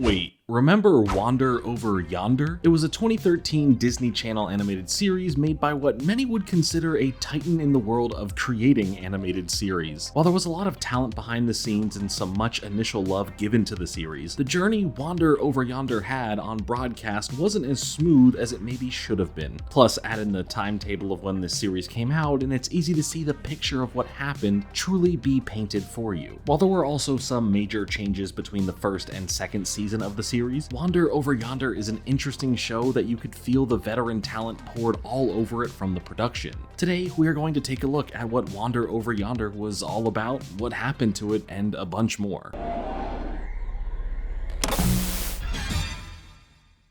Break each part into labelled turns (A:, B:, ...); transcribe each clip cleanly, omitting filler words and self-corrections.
A: Wait, remember Wander Over Yonder? It was a 2013 Disney Channel animated series made by what many would consider a titan in the world of creating animated series. While there was a lot of talent behind the scenes and some much initial love given to the series, the journey Wander Over Yonder had on broadcast wasn't as smooth as it maybe should have been. Plus, add in the timetable of when this series came out, and it's easy to see the picture of what happened truly be painted for you. While there were also some major changes between the first and second season of the series, Wander Over Yonder is an interesting show that you could feel the veteran talent poured all over it from the production. Today, we are going to take a look at what Wander Over Yonder was all about, what happened to it, and a bunch more.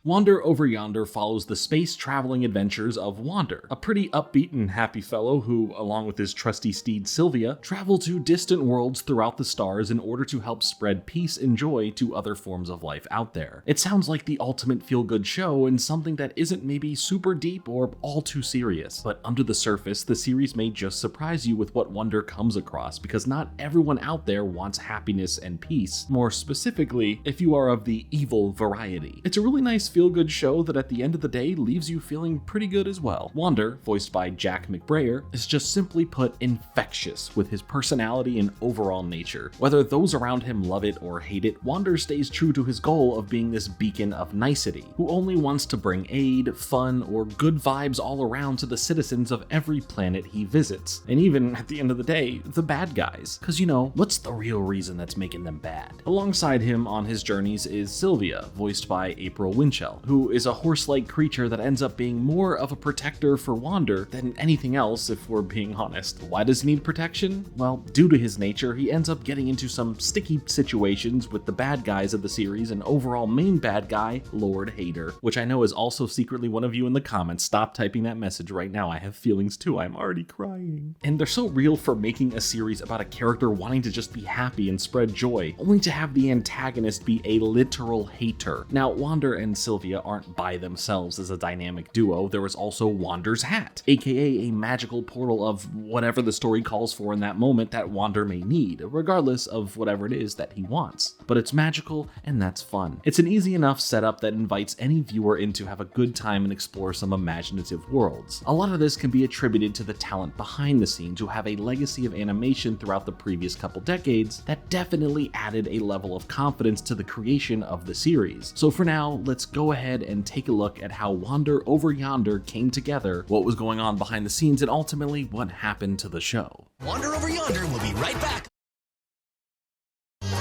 A: Wander Over Yonder follows the space-traveling adventures of Wander, a pretty upbeat and happy fellow who, along with his trusty steed Sylvia, travel to distant worlds throughout the stars in order to help spread peace and joy to other forms of life out there. It sounds like the ultimate feel-good show and something that isn't maybe super deep or all too serious, but under the surface, the series may just surprise you with what Wander comes across, because not everyone out there wants happiness and peace, more specifically, if you are of the evil variety. It's a really nice feel-good show that at the end of the day leaves you feeling pretty good as well. Wander, voiced by Jack McBrayer, is just simply put infectious with his personality and overall nature. Whether those around him love it or hate it, Wander stays true to his goal of being this beacon of nicety, who only wants to bring aid, fun, or good vibes all around to the citizens of every planet he visits. And even, at the end of the day, the bad guys. Cause what's the real reason that's making them bad? Alongside him on his journeys is Sylvia, voiced by April Winchell, who is a horse-like creature that ends up being more of a protector for Wander than anything else, if we're being honest. Why does he need protection? Well, due to his nature, he ends up getting into some sticky situations with the bad guys of the series and overall main bad guy, Lord Hater, which I know is also secretly one of you in the comments. Stop typing that message right now, I have feelings too, I'm already crying. And they're so real for making a series about a character wanting to just be happy and spread joy, only to have the antagonist be a literal hater. Now, Wander and Sylvia aren't by themselves as a dynamic duo. There is also Wander's hat, aka a magical portal of whatever the story calls for in that moment that Wander may need, regardless of whatever it is that he wants. But it's magical, and that's fun. It's an easy enough setup that invites any viewer in to have a good time and explore some imaginative worlds. A lot of this can be attributed to the talent behind the scenes who have a legacy of animation throughout the previous couple decades that definitely added a level of confidence to the creation of the series. So for now, let's go ahead and take a look at how Wander Over Yonder came together, what was going on behind the scenes, and ultimately what happened to the show.
B: Wander Over Yonder will be right back.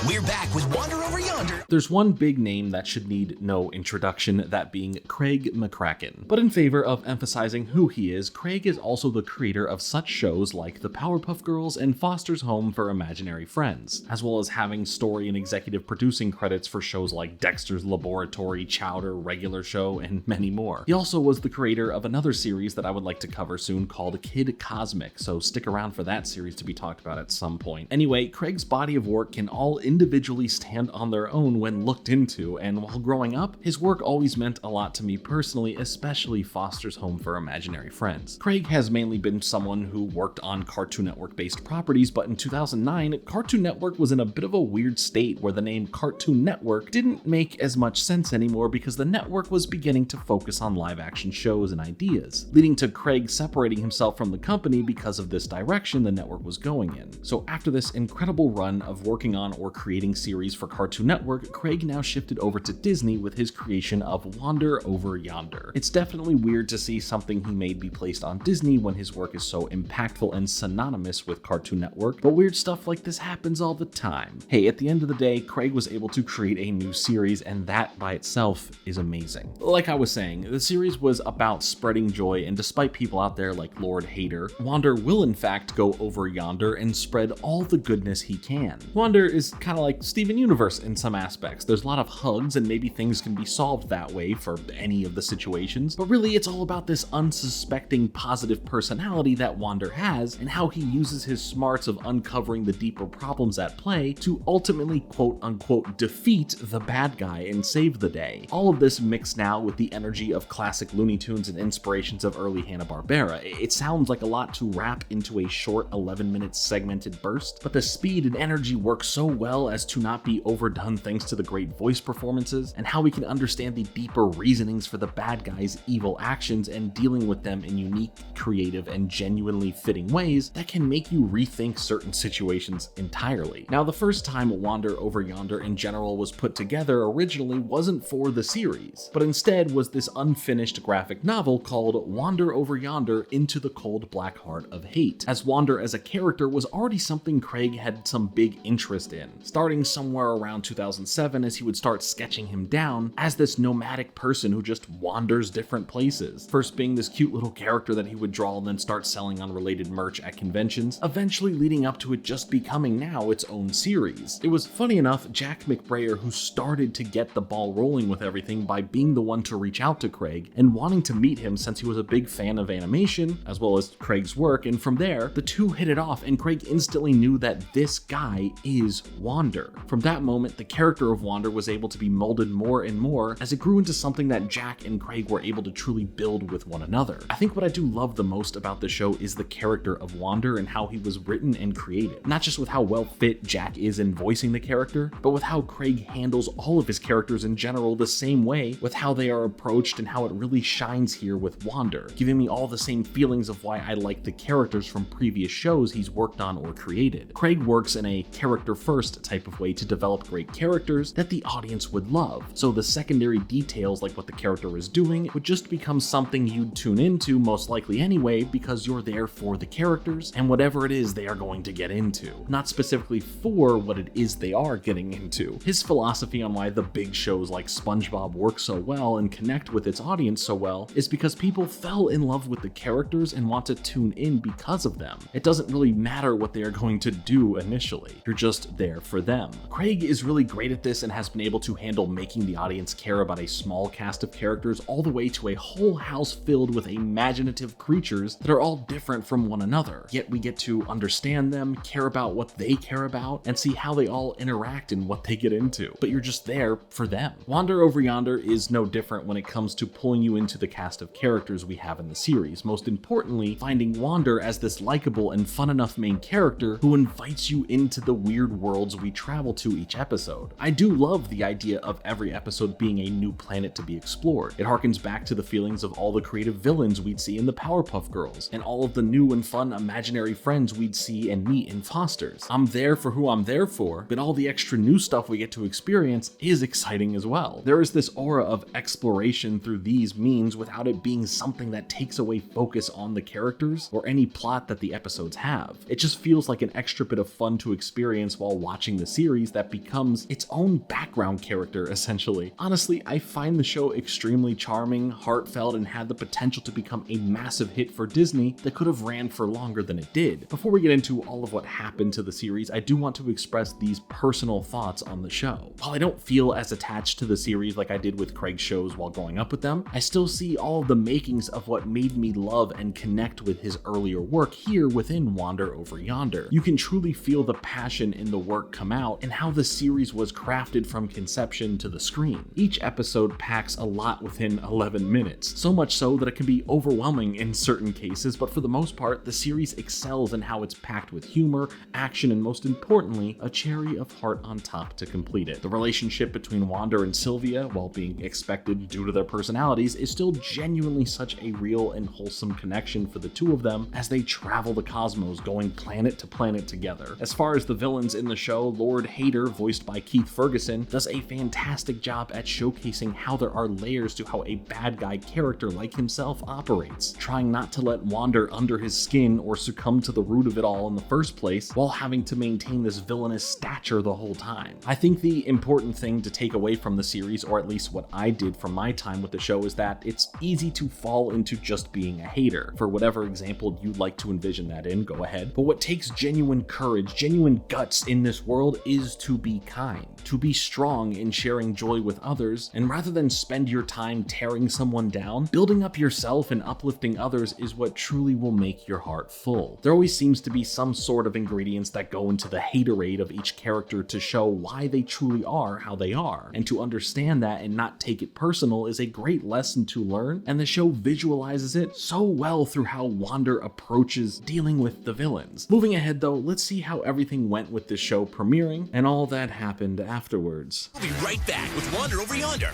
B: We're back with Wander Over Yonder.
A: There's one big name that should need no introduction, that being Craig McCracken. But in favor of emphasizing who he is, Craig is also the creator of such shows like The Powerpuff Girls and Foster's Home for Imaginary Friends, as well as having story and executive producing credits for shows like Dexter's Laboratory, Chowder, Regular Show, and many more. He also was the creator of another series that I would like to cover soon called Kid Cosmic, so stick around for that series to be talked about at some point. Anyway, Craig's body of work can all individually stand on their own when looked into, and while growing up, his work always meant a lot to me personally, especially Foster's Home for Imaginary Friends. Craig has mainly been someone who worked on Cartoon Network based properties, but in 2009, Cartoon Network was in a bit of a weird state where the name Cartoon Network didn't make as much sense anymore because the network was beginning to focus on live action shows and ideas, leading to Craig separating himself from the company because of this direction the network was going in. So after this incredible run of working on or creating series for Cartoon Network, Craig now shifted over to Disney with his creation of Wander Over Yonder. It's definitely weird to see something he made be placed on Disney when his work is so impactful and synonymous with Cartoon Network, but weird stuff like this happens all the time. Hey, at the end of the day, Craig was able to create a new series, and that by itself is amazing. Like I was saying, the series was about spreading joy, and despite people out there like Lord Hater, Wander will in fact go over yonder and spread all the goodness he can. Wander is kind of like Steven Universe in some aspects. There's a lot of hugs and maybe things can be solved that way for any of the situations, but really it's all about this unsuspecting positive personality that Wander has and how he uses his smarts of uncovering the deeper problems at play to ultimately quote unquote defeat the bad guy and save the day. All of this mixed now with the energy of classic Looney Tunes and inspirations of early Hanna-Barbera. It sounds like a lot to wrap into a short 11-minute segmented burst, but the speed and energy work so well well as to not be overdone thanks to the great voice performances, and how we can understand the deeper reasonings for the bad guys' evil actions and dealing with them in unique, creative, and genuinely fitting ways that can make you rethink certain situations entirely. Now, the first time Wander Over Yonder in general was put together originally wasn't for the series, but instead was this unfinished graphic novel called Wander Over Yonder Into the Cold Black Heart of Hate, as Wander as a character was already something Craig had some big interest in, starting somewhere around 2007 as he would start sketching him down as this nomadic person who just wanders different places, first being this cute little character that he would draw and then start selling unrelated merch at conventions, eventually leading up to it just becoming now its own series. It was funny enough, Jack McBrayer who started to get the ball rolling with everything by being the one to reach out to Craig and wanting to meet him since he was a big fan of animation as well as Craig's work, and from there the two hit it off and Craig instantly knew that this guy is Wander. From that moment, the character of Wander was able to be molded more and more as it grew into something that Jack and Craig were able to truly build with one another. I think what I do love the most about the show is the character of Wander and how he was written and created, not just with how well fit Jack is in voicing the character, but with how Craig handles all of his characters in general the same way, with how they are approached and how it really shines here with Wander, giving me all the same feelings of why I like the characters from previous shows he's worked on or created. Craig works in a character-first type of way to develop great characters that the audience would love, so the secondary details like what the character is doing would just become something you'd tune into most likely anyway because you're there for the characters and whatever it is they are going to get into, not specifically for what it is they are getting into. His philosophy on why the big shows like SpongeBob work so well and connect with its audience so well is because people fell in love with the characters and want to tune in because of them. It doesn't really matter what they are going to do initially, you're just there for them. Craig is really great at this and has been able to handle making the audience care about a small cast of characters all the way to a whole house filled with imaginative creatures that are all different from one another, yet we get to understand them, care about what they care about, and see how they all interact and what they get into, but you're just there for them. Wander Over Yonder is no different when it comes to pulling you into the cast of characters we have in the series, most importantly finding Wander as this likable and fun enough main character who invites you into the weird worlds we travel to each episode. I do love the idea of every episode being a new planet to be explored. It harkens back to the feelings of all the creative villains we'd see in the Powerpuff Girls, and all of the new and fun imaginary friends we'd see and meet in Foster's. I'm there for who I'm there for, but all the extra new stuff we get to experience is exciting as well. There is this aura of exploration through these means without it being something that takes away focus on the characters or any plot that the episodes have. It just feels like an extra bit of fun to experience while watching the series that becomes its own background character, essentially. Honestly, I find the show extremely charming, heartfelt, and had the potential to become a massive hit for Disney that could have ran for longer than it did. Before we get into all of what happened to the series, I do want to express these personal thoughts on the show. While I don't feel as attached to the series like I did with Craig's shows while growing up with them, I still see all of the makings of what made me love and connect with his earlier work here within Wander Over Yonder. You can truly feel the passion in the work come out and how the series was crafted from conception to the screen. Each episode packs a lot within 11 minutes, so much so that it can be overwhelming in certain cases, but for the most part, the series excels in how it's packed with humor, action, and most importantly, a cherry of heart on top to complete it. The relationship between Wander and Sylvia, while being expected due to their personalities, is still genuinely such a real and wholesome connection for the two of them as they travel the cosmos, going planet to planet together. As far as the villains in the show, Lord Hater, voiced by Keith Ferguson, does a fantastic job at showcasing how there are layers to how a bad guy character like himself operates, trying not to let Wander under his skin or succumb to the root of it all in the first place, while having to maintain this villainous stature the whole time. I think the important thing to take away from the series, or at least what I did from my time with the show, is that it's easy to fall into just being a hater. For whatever example you'd like to envision that in, go ahead. But what takes genuine courage, genuine guts in this world is to be kind, to be strong in sharing joy with others, and rather than spend your time tearing someone down, building up yourself and uplifting others is what truly will make your heart full. There always seems to be some sort of ingredients that go into the haterade of each character to show why they truly are how they are, and to understand that and not take it personal is a great lesson to learn, and the show visualizes it so well through how Wander approaches dealing with the villains. Moving ahead though, let's see how everything went with this show premiere premiering, and all that happened afterwards.
B: We'll be right back with Wander Over Yonder.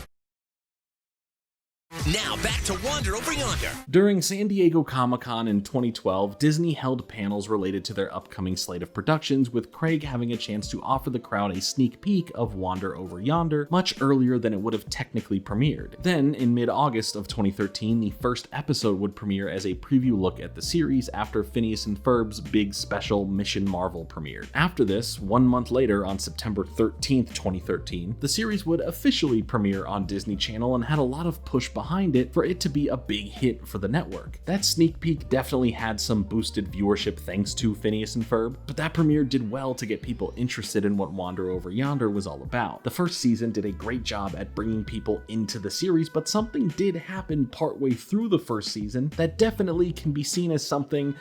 B: Now back to Wander Over Yonder.
A: During San Diego Comic-Con in 2012, Disney held panels related to their upcoming slate of productions, with Craig having a chance to offer the crowd a sneak peek of Wander Over Yonder much earlier than it would have technically premiered. Then, in mid-August of 2013, the first episode would premiere as a preview look at the series after Phineas and Ferb's big special Mission Marvel premiered. After this, 1 month later, on September 13th, 2013, the series would officially premiere on Disney Channel and had a lot of push behind it for it to be a big hit for the network. That sneak peek definitely had some boosted viewership thanks to Phineas and Ferb, but that premiere did well to get people interested in what Wander Over Yonder was all about. The first season did a great job at bringing people into the series, but something did happen partway through the first season that definitely can be seen as something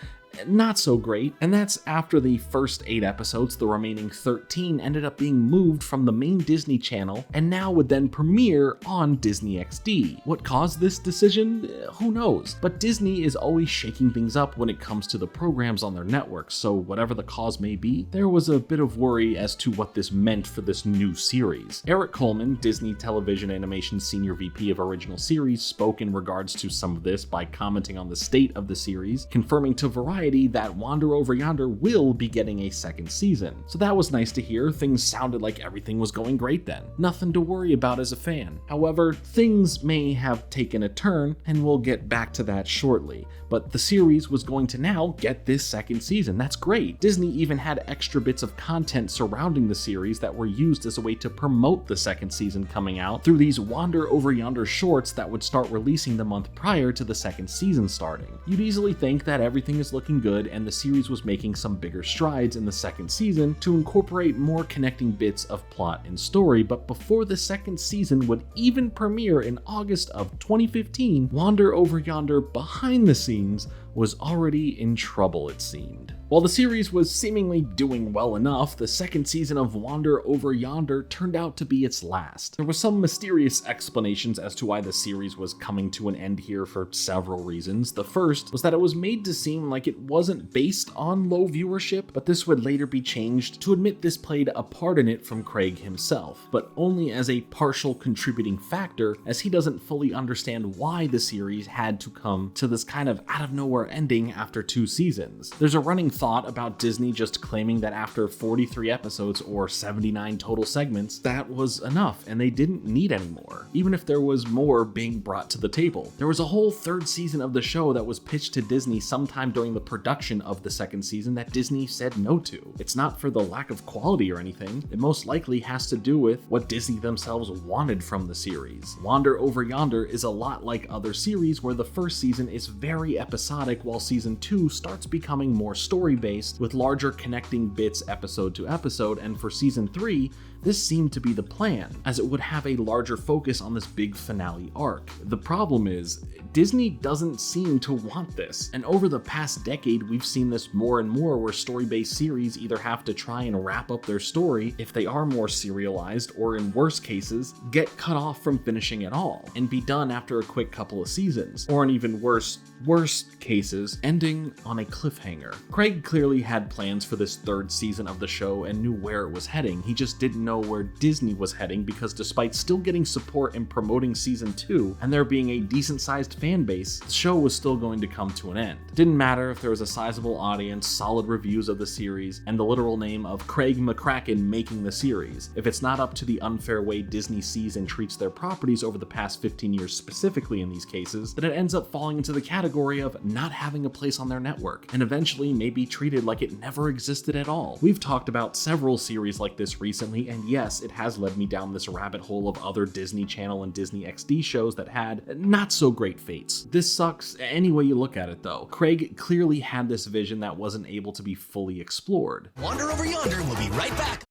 A: not so great, and that's after the first 8 episodes, the remaining 13 ended up being moved from the main Disney Channel and now would then premiere on Disney XD. What caused this decision? Who knows? But Disney is always shaking things up when it comes to the programs on their network, so whatever the cause may be, there was a bit of worry as to what this meant for this new series. Eric Coleman, Disney Television Animation Senior VP of Original Series, spoke in regards to some of this by commenting on the state of the series, confirming to Variety that Wander Over Yonder will be getting a second season. So that was nice to hear. Things sounded like everything was going great then. Nothing to worry about as a fan. However, things may have taken a turn, and we'll get back to that shortly. But the series was going to now get this second season. That's great. Disney even had extra bits of content surrounding the series that were used as a way to promote the second season coming out through these Wander Over Yonder shorts that would start releasing the month prior to the second season starting. You'd easily think that everything is looking good and the series was making some bigger strides in the second season to incorporate more connecting bits of plot and story, but before the second season would even premiere in August of 2015, Wander Over Yonder behind the scenes was already in trouble, it seemed. While the series was seemingly doing well enough, the second season of Wander Over Yonder turned out to be its last. There were some mysterious explanations as to why the series was coming to an end here for several reasons. The first was that it was made to seem like it wasn't based on low viewership, but this would later be changed to admit this played a part in it from Craig himself, but only as a partial contributing factor, as he doesn't fully understand why the series had to come to this kind of out-of-nowhere ending after 2 seasons. There's a running thought about Disney just claiming that after 43 episodes or 79 total segments, that was enough and they didn't need any more, even if there was more being brought to the table. There was a whole 3rd season of the show that was pitched to Disney sometime during the production of the 2nd season that Disney said no to. It's not for the lack of quality or anything, it most likely has to do with what Disney themselves wanted from the series. Wander Over Yonder is a lot like other series where the first season is very episodic while season 2 starts becoming more story-based with larger connecting bits episode to episode, and for season 3, this seemed to be the plan, as it would have a larger focus on this big finale arc. The problem is, Disney doesn't seem to want this, and over the past decade we've seen this more and more where story-based series either have to try and wrap up their story if they are more serialized, or in worst cases, get cut off from finishing at all, and be done after a quick couple of seasons, or in even worst cases, ending on a cliffhanger. Craig clearly had plans for this 3rd season of the show and knew where it was heading, he just didn't know where Disney was heading, because despite still getting support in promoting season 2 and there being a decent-sized fan base, the show was still going to come to an end. It didn't matter if there was a sizable audience, solid reviews of the series, and the literal name of Craig McCracken making the series. If it's not up to the unfair way Disney sees and treats their properties over the past 15 years specifically in these cases, then it ends up falling into the category of not having a place on their network, and eventually may be treated like it never existed at all. We've talked about several series like this recently, and yes, it has led me down this rabbit hole of other Disney Channel and Disney XD shows that had not so great fates. This sucks any way you look at it though. Craig clearly had this vision that wasn't able to be fully explored.
B: Wander Over Yonder will be right back.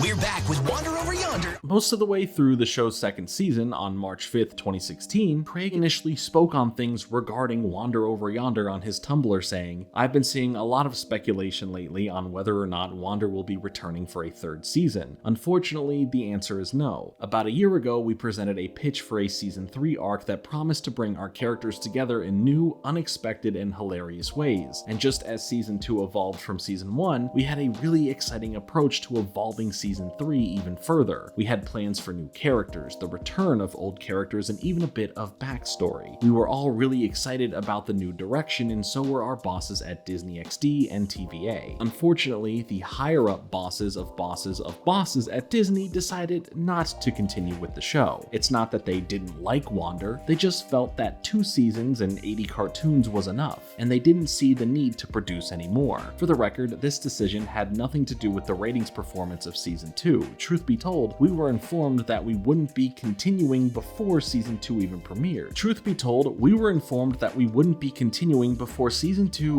B: We're back with Wander Over Yonder.
A: Most of the way through the show's second season, on March 5th, 2016, Craig initially spoke on things regarding Wander Over Yonder on his Tumblr, saying, "I've been seeing a lot of speculation lately on whether or not Wander will be returning for a third season. Unfortunately, the answer is no. About a year ago, we presented a pitch for a season 3 arc that promised to bring our characters together in new, unexpected, and hilarious ways. And just as season 2 evolved from season 1, we had a really exciting approach to evolving season 3 even further. We had plans for new characters, the return of old characters, and even a bit of backstory. We were all really excited about the new direction, and so were our bosses at Disney XD and TVA. Unfortunately, the higher-up bosses of bosses at Disney decided not to continue with the show. It's not that they didn't like Wander, they just felt that 2 seasons and 80 cartoons was enough, and they didn't see the need to produce any more. For the record, this decision had nothing to do with the ratings performance of season 2. Truth be told, we were informed that we wouldn't be continuing before season 2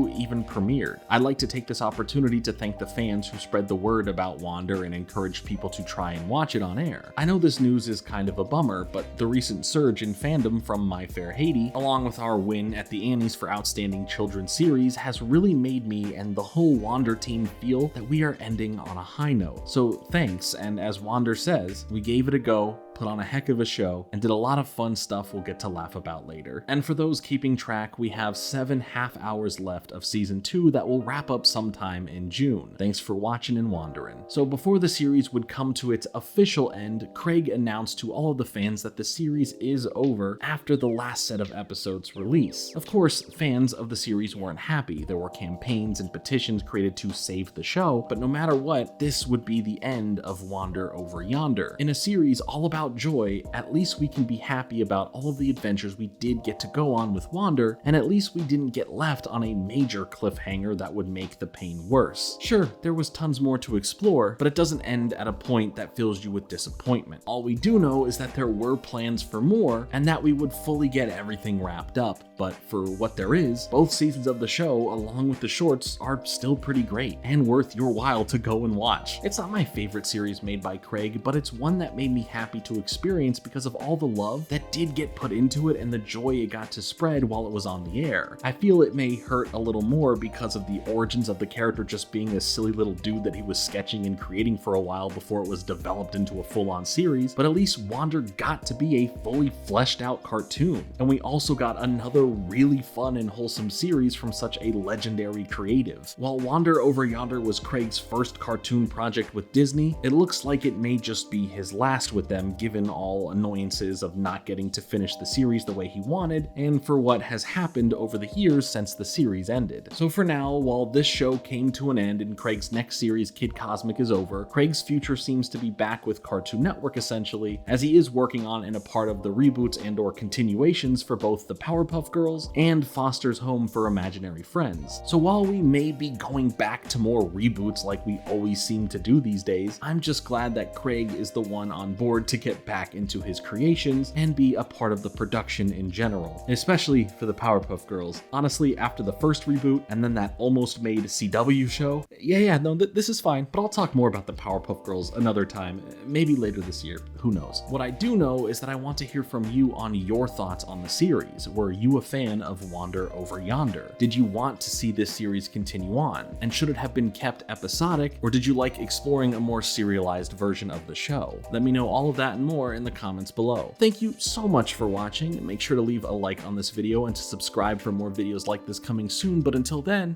A: even premiered. I'd like to take this opportunity to thank the fans who spread the word about Wander and encouraged people to try and watch it on air. I know this news is kind of a bummer, but the recent surge in fandom from My Fair Haiti, along with our win at the Annies for Outstanding Children's Series, has really made me and the whole Wander team feel that we are ending on a high note. So thanks, and as Wander says, we gave it a go, put on a heck of a show, and did a lot of fun stuff we'll get to laugh about later. And for those keeping track, we have 7 half hours left of season 2 that will wrap up sometime in June. Thanks for watching and wandering. So before the series would come to its official end, Craig announced to all of the fans that the series is over after the last set of episodes release. Of course, fans of the series weren't happy. There were campaigns and petitions created to save the show, but no matter what, this would be the end of Wander Over Yonder. In a series all about joy, at least we can be happy about all of the adventures we did get to go on with Wander, and at least we didn't get left on a major cliffhanger that would make the pain worse. Sure, there was tons more to explore, but it doesn't end at a point that fills you with disappointment. All we do know is that there were plans for more, and that we would fully get everything wrapped up, but for what there is, both seasons of the show, along with the shorts, are still pretty great, and worth your while to go and watch. It's not my favorite series made by Craig, but it's one that made me happy to experience because of all the love that did get put into it and the joy it got to spread while it was on the air. I feel it may hurt a little more because of the origins of the character just being this silly little dude that he was sketching and creating for a while before it was developed into a full-on series, but at least Wander got to be a fully fleshed out cartoon. And we also got another really fun and wholesome series from such a legendary creative. While Wander Over Yonder was Craig's first cartoon project with Disney, it looks like it may just be his last with them, given all annoyances of not getting to finish the series the way he wanted, and for what has happened over the years since the series ended. So for now, while this show came to an end and Craig's next series, Kid Cosmic, is over, Craig's future seems to be back with Cartoon Network essentially, as he is working on and a part of the reboots and or continuations for both the Powerpuff Girls and Foster's Home for Imaginary Friends. So while we may be going back to more reboots like we always seem to do these days, I'm just glad that Craig is the one on board to get back into his creations and be a part of the production in general, especially for the Powerpuff Girls. Honestly, after the first reboot and then that almost made CW show, this is fine, but I'll talk more about the Powerpuff Girls another time, maybe later this year, who knows. What I do know is that I want to hear from you on your thoughts on the series. Were you a fan of Wander Over Yonder? Did you want to see this series continue on? And should it have been kept episodic, or did you like exploring a more serialized version of the show? Let me know all of that and more in the comments below. Thank you so much for watching. Make sure to leave a like on this video and to subscribe for more videos like this coming soon, but until then,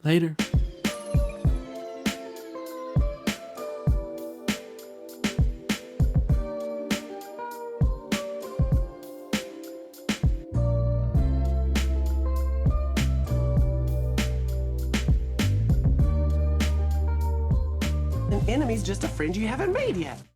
A: later.
C: An enemy's just a friend you haven't made yet.